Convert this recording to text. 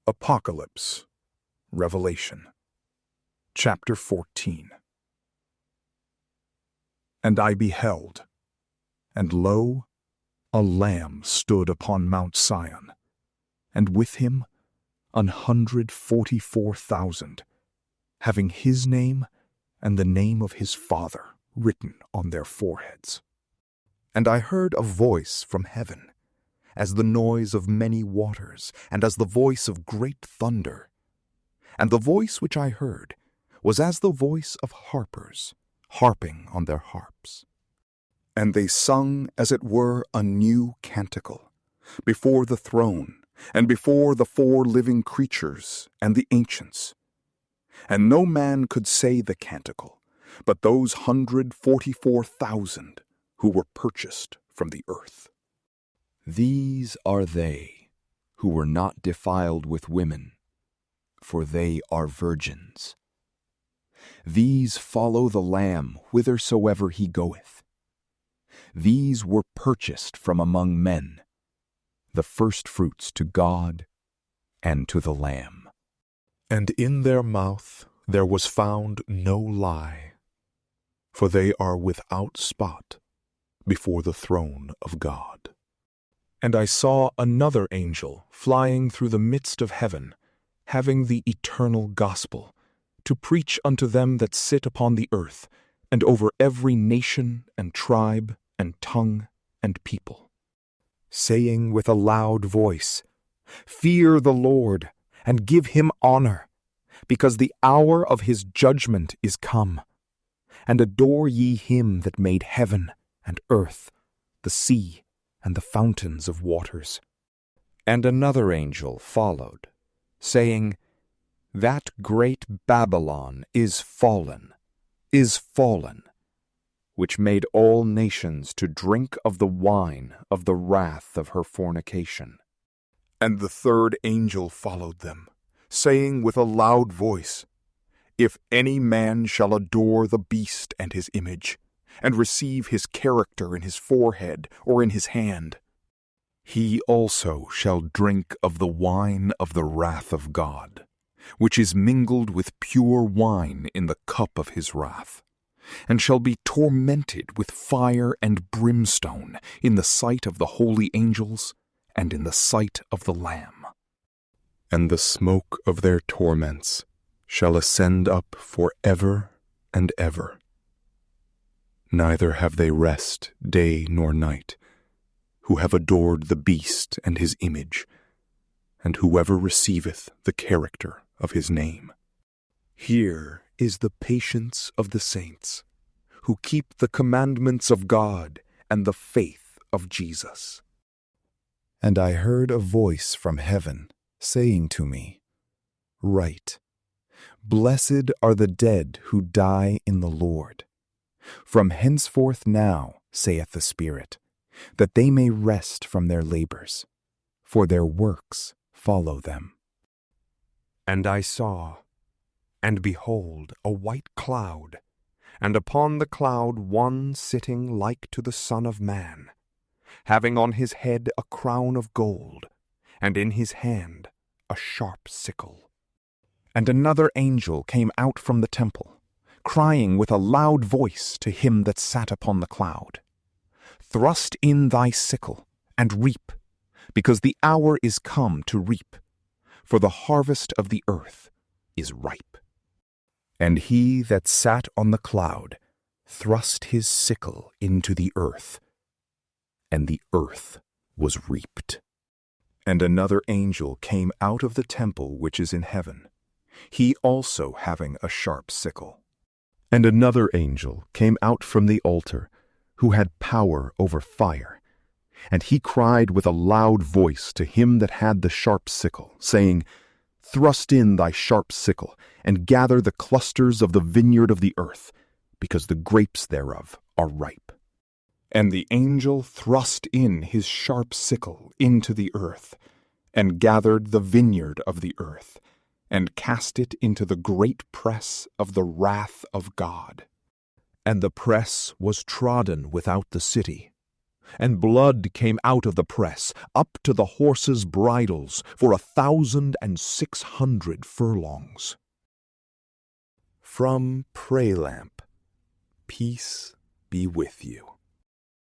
Apocalypse, Revelation, chapter 14. And I beheld, and lo, a Lamb stood upon Mount Sion, and with him 144,000, having his name and the name of his Father written on their foreheads. And I heard a voice from heaven, as the noise of many waters, and as the voice of great thunder. And the voice which I heard was as the voice of harpers, harping on their harps. And they sung as it were a new canticle, before the throne, and before the 4 living creatures and the ancients. And no man could say the canticle, but those 144,000 who were purchased from the earth. These are they who were not defiled with women, for they are virgins. These follow the Lamb whithersoever he goeth. These were purchased from among men, the firstfruits to God and to the Lamb. And in their mouth there was found no lie, for they are without spot before the throne of God. And I saw another angel flying through the midst of heaven, having the eternal gospel, to preach unto them that sit upon the earth, and over every nation and tribe and tongue and people, saying with a loud voice, Fear the Lord, and give him honor, because the hour of his judgment is come. And adore ye him that made heaven and earth, the sea, and the fountains of waters. And another angel followed, saying, That great Babylon is fallen, which made all nations to drink of the wine of the wrath of her fornication. And the third angel followed them, saying with a loud voice, If any man shall adore the beast and his image, and receive his character in his forehead or in his hand, he also shall drink of the wine of the wrath of God, which is mingled with pure wine in the cup of his wrath, and shall be tormented with fire and brimstone in the sight of the holy angels and in the sight of the Lamb. And the smoke of their torments shall ascend up for ever and ever. Neither have they rest day nor night, who have adored the beast and his image, and whoever receiveth the character of his name. Here is the patience of the saints, who keep the commandments of God and the faith of Jesus. And I heard a voice from heaven, saying to me, Write, Blessed are the dead who die in the Lord. From henceforth now, saith the Spirit, that they may rest from their labors, for their works follow them. And I saw, and behold, a white cloud, and upon the cloud one sitting like to the Son of Man, having on his head a crown of gold, and in his hand a sharp sickle. And another angel came out from the temple, crying with a loud voice to him that sat upon the cloud, Thrust in thy sickle, and reap, because the hour is come to reap, for the harvest of the earth is ripe. And he that sat on the cloud thrust his sickle into the earth, and the earth was reaped. And another angel came out of the temple which is in heaven, he also having a sharp sickle. And another angel came out from the altar, who had power over fire. And he cried with a loud voice to him that had the sharp sickle, saying, Thrust in thy sharp sickle, and gather the clusters of the vineyard of the earth, because the grapes thereof are ripe. And the angel thrust in his sharp sickle into the earth, and gathered the vineyard of the earth, and cast it into the great press of the wrath of God. And the press was trodden without the city, and blood came out of the press, up to the horses' bridles, for 1,600 furlongs. From PrayLamp, peace be with you.